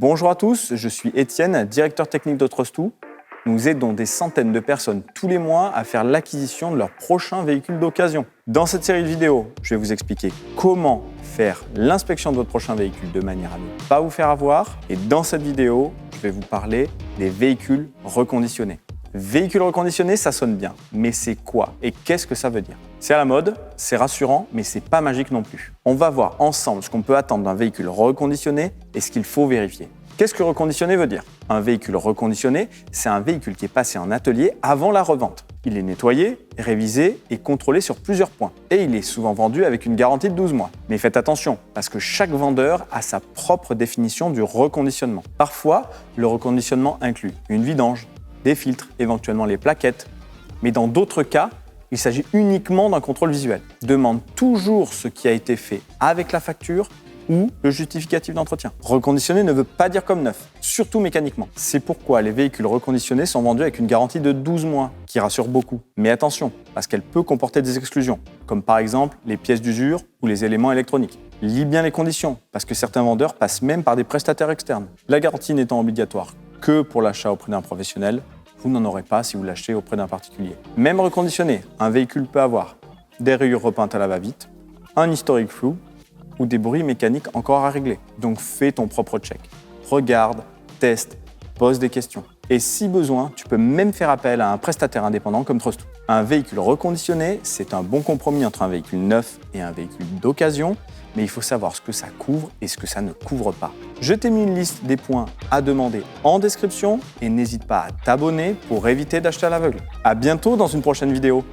Bonjour à tous, je suis Étienne, directeur technique de Trust2. Nous aidons des centaines de personnes tous les mois à faire l'acquisition de leur prochain véhicule d'occasion. Dans cette série de vidéos, je vais vous expliquer comment faire l'inspection de votre prochain véhicule de manière à ne pas vous faire avoir. Et dans cette vidéo, je vais vous parler des véhicules reconditionnés. Véhicule reconditionné, ça sonne bien, mais c'est quoi et qu'est-ce que ça veut dire? C'est à la mode, c'est rassurant, mais c'est pas magique non plus. On va voir ensemble ce qu'on peut attendre d'un véhicule reconditionné et ce qu'il faut vérifier. Qu'est-ce que reconditionné veut dire? Un véhicule reconditionné, c'est un véhicule qui est passé en atelier avant la revente. Il est nettoyé, révisé et contrôlé sur plusieurs points. Et il est souvent vendu avec une garantie de 12 mois. Mais faites attention, parce que chaque vendeur a sa propre définition du reconditionnement. Parfois, le reconditionnement inclut une vidange, des filtres, éventuellement les plaquettes. Mais dans d'autres cas, il s'agit uniquement d'un contrôle visuel. Demande toujours ce qui a été fait avec la facture ou le justificatif d'entretien. Reconditionné ne veut pas dire comme neuf, surtout mécaniquement. C'est pourquoi les véhicules reconditionnés sont vendus avec une garantie de 12 mois, qui rassure beaucoup. Mais attention, parce qu'elle peut comporter des exclusions, comme par exemple les pièces d'usure ou les éléments électroniques. Lis bien les conditions, parce que certains vendeurs passent même par des prestataires externes. La garantie n'étant obligatoire que pour l'achat auprès d'un professionnel, vous n'en aurez pas si vous l'achetez auprès d'un particulier. Même reconditionné, un véhicule peut avoir des rayures repeintes à la va-vite, un historique flou ou des bruits mécaniques encore à régler. Donc fais ton propre check. Regarde, teste, pose des questions. Et si besoin, tu peux même faire appel à un prestataire indépendant comme Trust2. Un véhicule reconditionné, c'est un bon compromis entre un véhicule neuf et un véhicule d'occasion, mais il faut savoir ce que ça couvre et ce que ça ne couvre pas. Je t'ai mis une liste des points à demander en description et n'hésite pas à t'abonner pour éviter d'acheter à l'aveugle. À bientôt dans une prochaine vidéo.